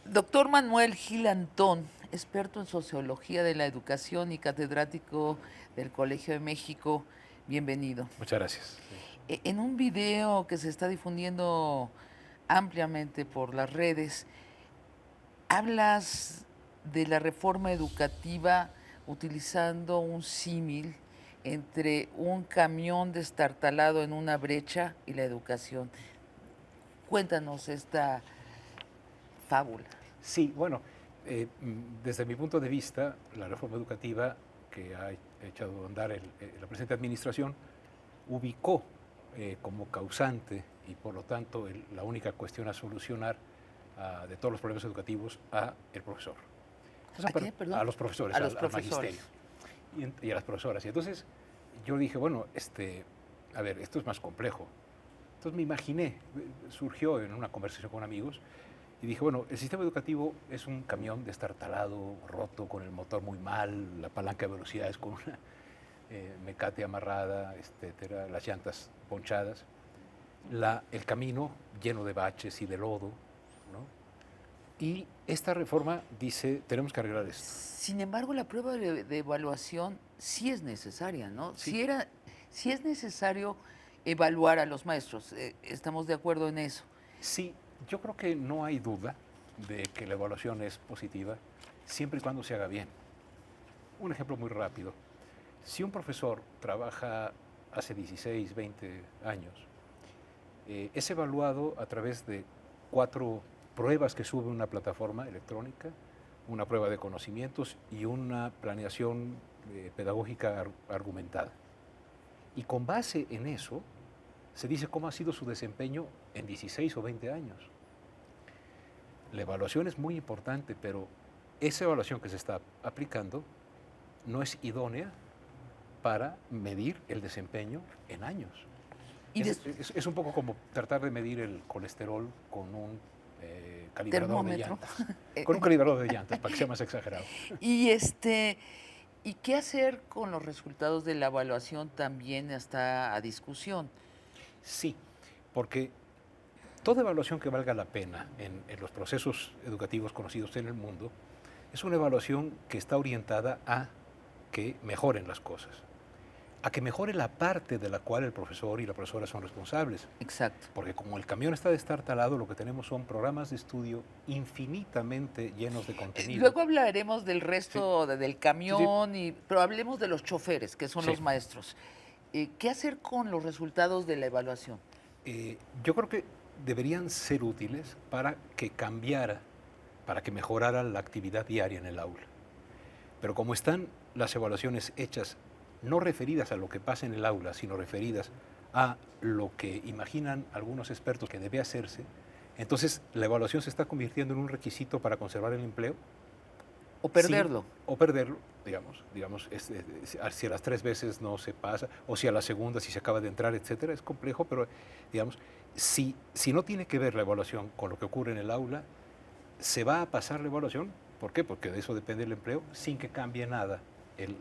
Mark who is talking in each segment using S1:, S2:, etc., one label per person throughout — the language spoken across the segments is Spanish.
S1: Doctor Manuel Gil Antón, experto en sociología de la educación y catedrático del Colegio de México, bienvenido.
S2: Muchas gracias. Sí.
S1: En un video que se está difundiendo ampliamente por las redes, hablas de la reforma educativa utilizando un símil entre un camión destartalado en una brecha y la educación. Cuéntanos esta fábula.
S2: Sí, bueno, desde mi punto de vista, la reforma educativa que ha echado a andar la presente administración ubicó como causante y por lo tanto la única cuestión a solucionar de todos los problemas educativos a el profesor. Entonces,
S1: ¿A qué, perdón?
S2: a los profesores,
S1: A los
S2: al
S1: profesores.
S2: magisterio y a las profesoras. Y entonces yo dije, bueno, a ver, esto es más complejo. Entonces me imaginé, surgió en una conversación con amigos, y dije, bueno, el sistema educativo es un camión destartalado, roto, con el motor muy mal, la palanca de velocidades con una mecate amarrada, etcétera, las llantas ponchadas, el camino lleno de baches y de lodo, ¿no? Y esta reforma dice, tenemos que arreglar esto.
S1: Sin embargo, la prueba de evaluación sí es necesaria, ¿no?
S2: Sí.
S1: Sí es necesario evaluar a los maestros, estamos de acuerdo en eso.
S2: Sí, yo creo que no hay duda de que la evaluación es positiva siempre y cuando se haga bien. Un ejemplo muy rápido. Si un profesor trabaja hace 16, 20 años, es evaluado a través de 4 pruebas que sube una plataforma electrónica, una prueba de conocimientos y una planeación pedagógica argumentada. Y con base en eso, se dice cómo ha sido su desempeño en 16 o 20 años. La evaluación es muy importante, pero esa evaluación que se está aplicando no es idónea para medir el desempeño en años. Es un poco como tratar de medir el colesterol con un calibrador de llantas. Con un calibrador de llantas, para que sea más exagerado.
S1: ¿Y qué hacer con los resultados de la evaluación también está a discusión?
S2: Sí, porque toda evaluación que valga la pena en los procesos educativos conocidos en el mundo es una evaluación que está orientada a que mejoren las cosas, a que mejore la parte de la cual el profesor y la profesora son responsables.
S1: Exacto.
S2: Porque como el camión está destartalado, lo que tenemos son programas de estudio infinitamente llenos de contenido.
S1: Luego hablaremos del resto
S2: Sí.
S1: del camión,
S2: Sí.
S1: pero hablemos de los choferes, que son
S2: Sí.
S1: los maestros. ¿Qué hacer con los resultados de la evaluación?
S2: Yo creo que deberían ser útiles para que cambiara, para que mejorara la actividad diaria en el aula. Pero como están las evaluaciones hechas no referidas a lo que pasa en el aula, sino referidas a lo que imaginan algunos expertos que debe hacerse, entonces la evaluación se está convirtiendo en un requisito para conservar el empleo.
S1: O perderlo.
S2: Sí, o perderlo, digamos si a las 3 veces no se pasa, o si a la segunda, si se acaba de entrar, etcétera, es complejo, pero digamos, si no tiene que ver la evaluación con lo que ocurre en el aula, se va a pasar la evaluación. ¿Por qué? Porque de eso depende el empleo, sin que cambie nada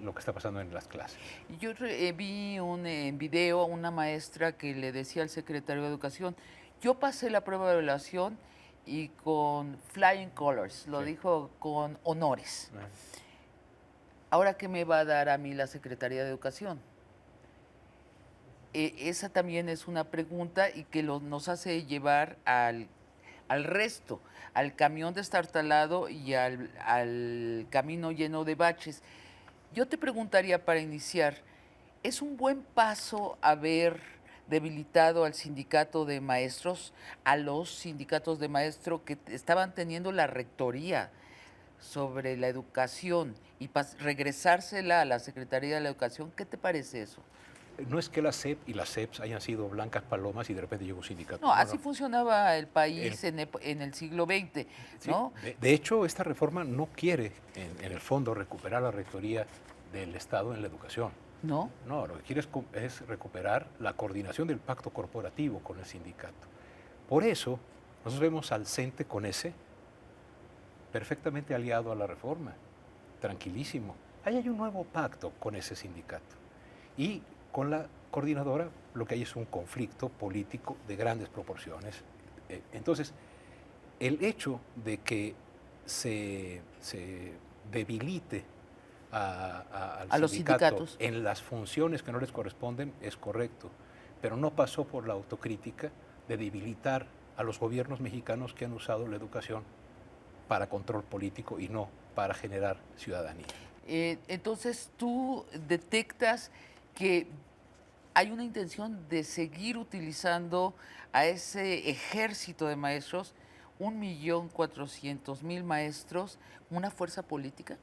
S2: lo que está pasando en las clases.
S1: Yo vi un video a una maestra que le decía al secretario de Educación, yo pasé la prueba de evaluación y con flying colors, lo
S2: Sí.
S1: dijo con honores. ¿Ahora qué me va a dar a mí la Secretaría de Educación? Esa también es una pregunta y que nos hace llevar al resto, al camión destartalado y al camino lleno de baches. Yo te preguntaría para iniciar, ¿es un buen paso haber debilitado al sindicato de maestros, a los sindicatos de maestros que estaban teniendo la rectoría sobre la educación y regresársela a la Secretaría de la Educación? ¿Qué te parece eso?
S2: No es que la SEP y las SEPs hayan sido blancas palomas y de repente llegó un sindicato.
S1: No, así funcionaba el
S2: El-
S1: país en el siglo XX,
S2: Sí,
S1: ¿no?
S2: de hecho, esta reforma no quiere, en el fondo, recuperar la rectoría del Estado en la educación.
S1: ¿No?
S2: No, lo que quiere es recuperar la coordinación del pacto corporativo con el sindicato. Por eso, nosotros vemos al CENTE con ese perfectamente aliado a la reforma, tranquilísimo. Ahí hay un nuevo pacto con ese sindicato. Y con la coordinadora lo que hay es un conflicto político de grandes proporciones. Entonces, el hecho de que se debilite al
S1: A los
S2: sindicato
S1: sindicatos.
S2: en las funciones que no les corresponden es correcto, pero no pasó por la autocrítica de debilitar a los gobiernos mexicanos que han usado la educación para control político y no para generar ciudadanía.
S1: Entonces tú detectas que hay una intención de seguir utilizando a ese ejército de maestros, 1.400.000 maestros, una fuerza política.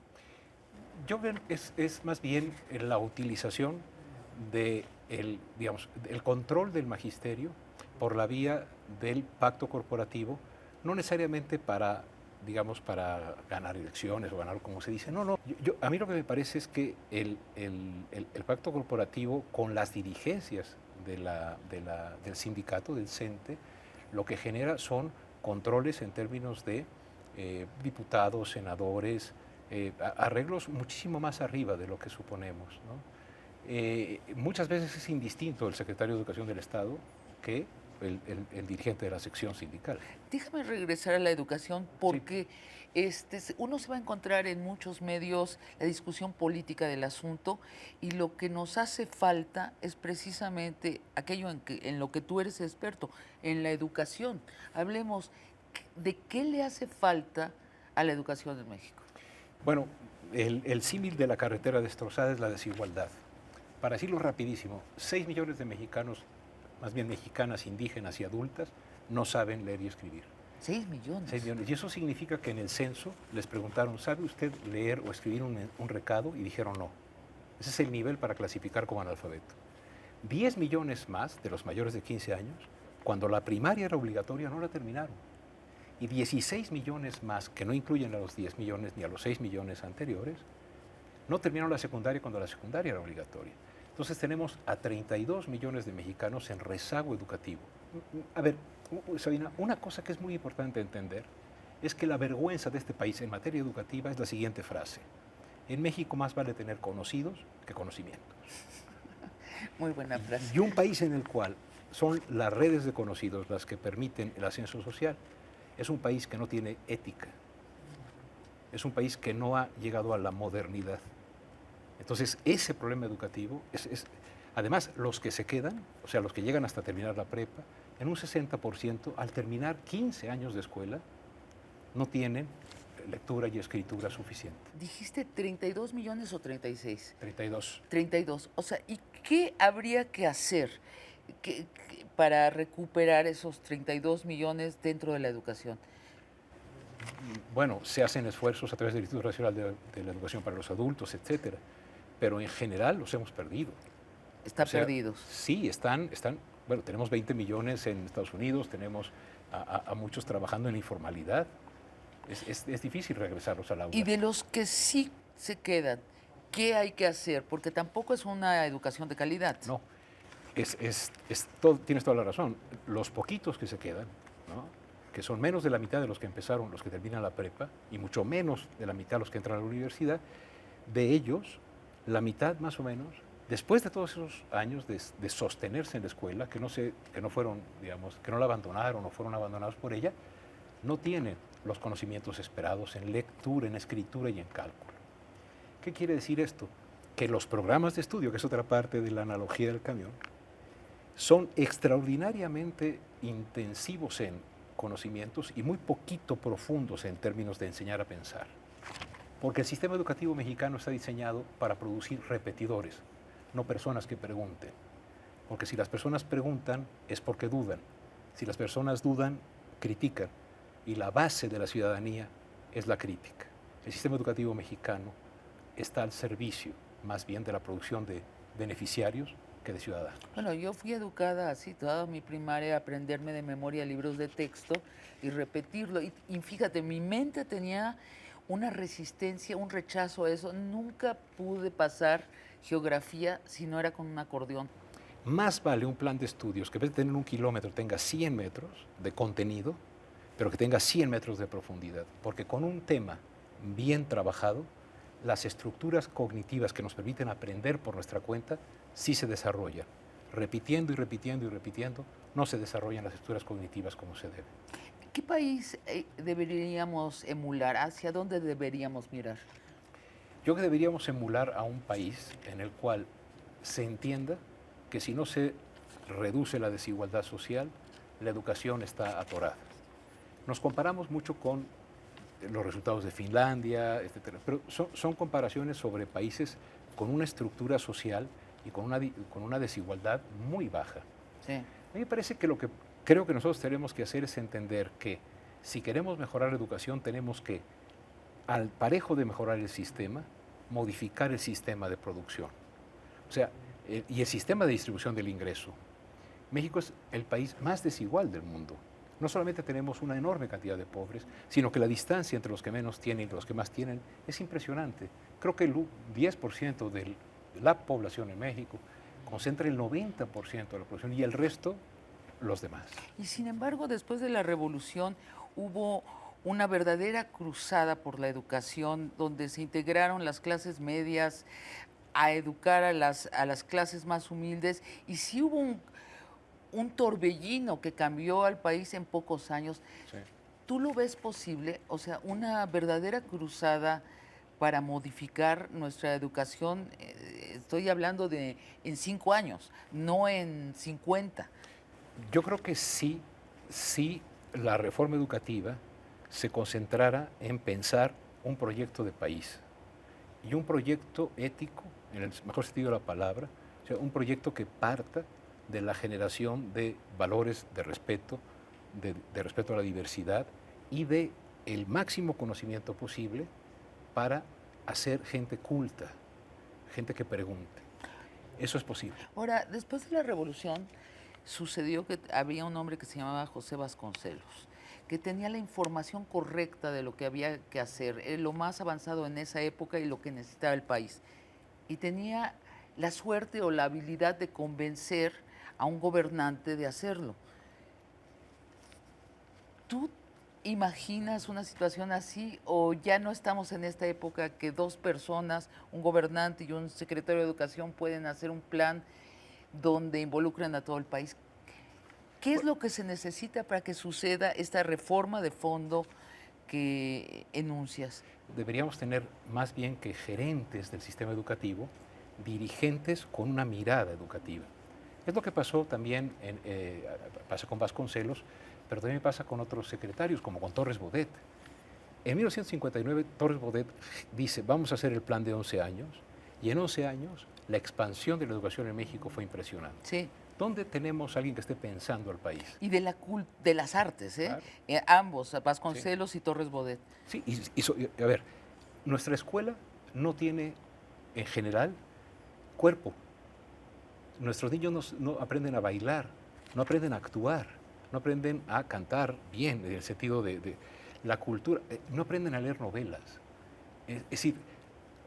S2: Yo veo es más bien la utilización de digamos, el control del magisterio por la vía del pacto corporativo, no necesariamente para, digamos, para ganar elecciones o ganar como se dice. No, no. A mí lo que me parece es que el pacto corporativo con las dirigencias del sindicato, del CENTE, lo que genera son controles en términos de diputados, senadores, arreglos muchísimo más arriba de lo que suponemos, ¿no? Muchas veces es indistinto el secretario de Educación del Estado que el dirigente de la sección sindical.
S1: Déjame regresar a la educación
S2: Sí.
S1: porque uno se va a encontrar en muchos medios la discusión política del asunto y lo que nos hace falta es precisamente aquello en lo que tú eres experto, en la educación. Hablemos de qué le hace falta a la educación en México.
S2: Bueno, el símil de la carretera destrozada es la desigualdad. Para decirlo rapidísimo, 6 millones de mexicanos, más bien mexicanas, indígenas y adultas, no saben leer y escribir.
S1: 6 millones.
S2: 6 millones. Y eso significa que en el censo les preguntaron, ¿sabe usted leer o escribir un recado? Y dijeron no. Ese es el nivel para clasificar como analfabeto. 10 millones más de los mayores de 15 años, cuando la primaria era obligatoria, no la terminaron. Y 16 millones más, que no incluyen a los 10 millones ni a los 6 millones anteriores, no terminaron la secundaria cuando la secundaria era obligatoria. Entonces tenemos a 32 millones de mexicanos en rezago educativo. A ver, Sabina, una cosa que es muy importante entender es que la vergüenza de este país en materia educativa es la siguiente frase. En México más vale tener conocidos que conocimientos.
S1: Muy buena frase.
S2: Y un país en el cual son las redes de conocidos las que permiten el ascenso social, es un país que no tiene ética. Es un país que no ha llegado a la modernidad. Entonces, ese problema educativo además, los que se quedan, o sea, los que llegan hasta terminar la prepa, en un 60%, al terminar 15 años de escuela, no tienen lectura y escritura suficiente.
S1: ¿Dijiste 32 millones o 36?
S2: 32.
S1: 32. O sea, ¿y qué habría que hacer para recuperar esos 32 millones dentro de la educación?
S2: Bueno, se hacen esfuerzos a través del Instituto Nacional de la Educación para los Adultos, etcétera, pero en general los hemos perdido.
S1: Están perdidos.
S2: Sí, bueno, tenemos 20 millones en Estados Unidos, tenemos a muchos trabajando en la informalidad. Es difícil regresarlos al aula.
S1: Y de los que sí se quedan, ¿qué hay que hacer? Porque tampoco es una educación de calidad.
S2: No, tienes toda la razón. Los poquitos que se quedan, ¿no?, que son menos de la mitad de los que empezaron, los que terminan la prepa, y mucho menos de la mitad los que entran a la universidad, de ellos, la mitad más o menos, después de todos esos años de sostenerse en la escuela, que no fueron, digamos, que no la abandonaron o fueron abandonados por ella, no tienen los conocimientos esperados en lectura, en escritura y en cálculo. ¿Qué quiere decir esto? Que los programas de estudio, que es otra parte de la analogía del camión, son extraordinariamente intensivos en conocimientos y muy poquito profundos en términos de enseñar a pensar. Porque el sistema educativo mexicano está diseñado para producir repetidores, no personas que pregunten. Porque si las personas preguntan es porque dudan. Si las personas dudan, critican. Y la base de la ciudadanía es la crítica. El sistema educativo mexicano está al servicio más bien de la producción de beneficiarios que de ciudadanos.
S1: Bueno, yo fui educada así, toda mi primaria, aprenderme de memoria libros de texto y repetirlo. Y fíjate, mi mente tenía una resistencia, un rechazo a eso. Nunca pude pasar geografía si no era con un acordeón.
S2: Más vale un plan de estudios que en vez de tener 1 kilómetro tenga 100 metros de contenido, pero que tenga 100 metros de profundidad. Porque con un tema bien trabajado, las estructuras cognitivas que nos permiten aprender por nuestra cuenta sí se desarrollan. Repitiendo y repitiendo y repitiendo, no se desarrollan las estructuras cognitivas como se debe.
S1: ¿Qué país deberíamos emular? ¿Hacia dónde deberíamos mirar?
S2: Yo creo que deberíamos emular a un país en el cual se entienda que si no se reduce la desigualdad social, la educación está atorada. Nos comparamos mucho con los resultados de Finlandia, etcétera, pero son comparaciones sobre países con una estructura social y con una desigualdad muy baja.
S1: Sí.
S2: A mí me parece que lo que creo que nosotros tenemos que hacer es entender que si queremos mejorar la educación, tenemos que, al parejo de mejorar el sistema, modificar el sistema de producción. O sea, y el sistema de distribución del ingreso. México es el país más desigual del mundo. No solamente tenemos una enorme cantidad de pobres, sino que la distancia entre los que menos tienen y los que más tienen es impresionante. Creo que el 10% de la población en México concentra el 90% de la población y el resto los demás.
S1: Y sin embargo, después de la revolución hubo una verdadera cruzada por la educación, donde se integraron las clases medias a educar a las clases más humildes, y sí hubo un torbellino que cambió al país en pocos años.
S2: Sí.
S1: ¿Tú lo ves posible? O sea, una verdadera cruzada para modificar nuestra educación, estoy hablando de en 5 años, no en 50.
S2: Yo creo que sí la reforma educativa se concentrara en pensar un proyecto de país y un proyecto ético, en el mejor sentido de la palabra, o sea, un proyecto que parta de la generación de valores de respeto, de respeto a la diversidad y de el máximo conocimiento posible para hacer gente culta, gente que pregunte. Eso es posible.
S1: Ahora, después de la revolución, sucedió que había un hombre que se llamaba José Vasconcelos, que tenía la información correcta de lo que había que hacer, lo más avanzado en esa época y lo que necesitaba el país. Y tenía la suerte o la habilidad de convencer a un gobernante de hacerlo. ¿Tú imaginas una situación así o ya no estamos en esta época que dos personas, un gobernante y un secretario de Educación, pueden hacer un plan donde involucran a todo el país? ¿Qué es lo que se necesita para que suceda esta reforma de fondo que enuncias?
S2: Deberíamos tener más bien que gerentes del sistema educativo, dirigentes con una mirada educativa. Es lo que pasó también, pasa con Vasconcelos, pero también pasa con otros secretarios, como con Torres Bodet. En 1959, Torres Bodet dice, vamos a hacer el plan de 11 años, y en 11 años la expansión de la educación en México fue impresionante.
S1: Sí.
S2: ¿Dónde tenemos a alguien que esté pensando al país?
S1: Y de las artes, ¿eh?
S2: Claro.
S1: Ambos, Vasconcelos y Torres Bodet.
S2: Sí, a ver, nuestra escuela no tiene, en general, cuerpo. Nuestros niños no aprenden a bailar, no aprenden a actuar, no aprenden a cantar bien, en el sentido de la cultura, no aprenden a leer novelas. Es decir,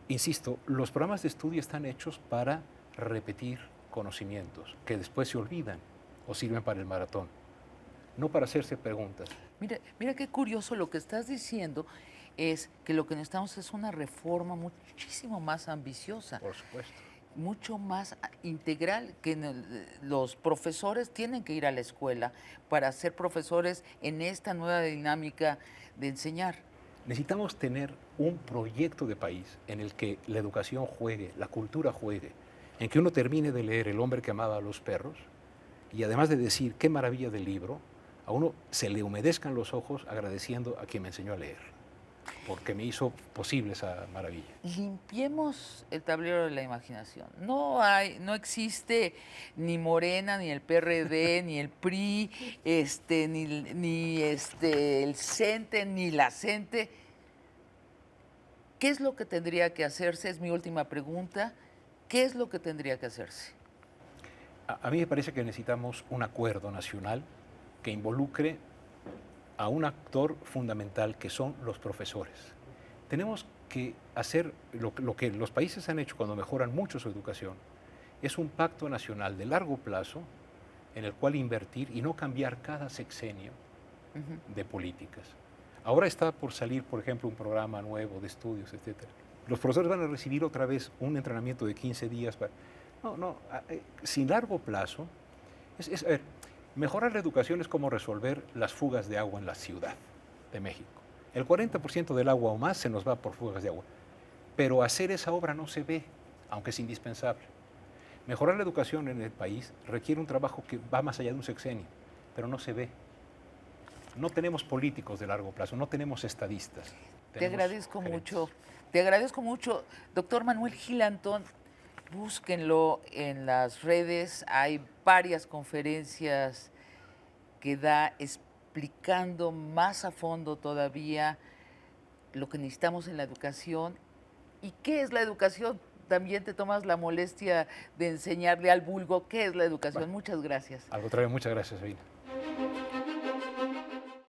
S2: insisto, los programas de estudio están hechos para repetir conocimientos que después se olvidan o sirven para el maratón, no para hacerse preguntas.
S1: Mira qué curioso, lo que estás diciendo es que lo que necesitamos es una reforma muchísimo más ambiciosa.
S2: Por supuesto.
S1: Mucho más integral, que los profesores tienen que ir a la escuela para ser profesores en esta nueva dinámica de enseñar.
S2: Necesitamos tener un proyecto de país en el que la educación juegue, la cultura juegue, en que uno termine de leer El hombre que amaba a los perros y además de decir qué maravilla del libro, a uno se le humedezcan los ojos agradeciendo a quien me enseñó a leer, porque me hizo posible esa maravilla.
S1: Limpiemos el tablero de la imaginación. No existe ni Morena, ni el PRD, ni el PRI, ni el CENTE, ni la CENTE. ¿Qué es lo que tendría que hacerse? Es mi última pregunta. ¿Qué es lo que tendría que hacerse?
S2: A mí me parece que necesitamos un acuerdo nacional que involucre a un actor fundamental que son los profesores. Tenemos que hacer lo que los países han hecho cuando mejoran mucho su educación, es un pacto nacional de largo plazo en el cual invertir y no cambiar cada sexenio de políticas. Ahora está por salir, por ejemplo, un programa nuevo de estudios, etc. Los profesores van a recibir otra vez un entrenamiento de 15 días. Sin largo plazo, a ver, Mejorar la educación es como resolver las fugas de agua en la Ciudad de México. El 40% del agua o más se nos va por fugas de agua. Pero hacer esa obra no se ve, aunque es indispensable. Mejorar la educación en el país requiere un trabajo que va más allá de un sexenio, pero no se ve. No tenemos políticos de largo plazo, no tenemos estadistas.
S1: Te agradezco mucho. Te agradezco mucho. Doctor Manuel Gil Antón, búsquenlo en las redes. Hay varias conferencias que da explicando más a fondo todavía lo que necesitamos en la educación. ¿Y qué es la educación? También te tomas la molestia de enseñarle al vulgo qué es la educación.
S2: Bueno,
S1: muchas gracias.
S2: al contrario, muchas gracias, Sabina.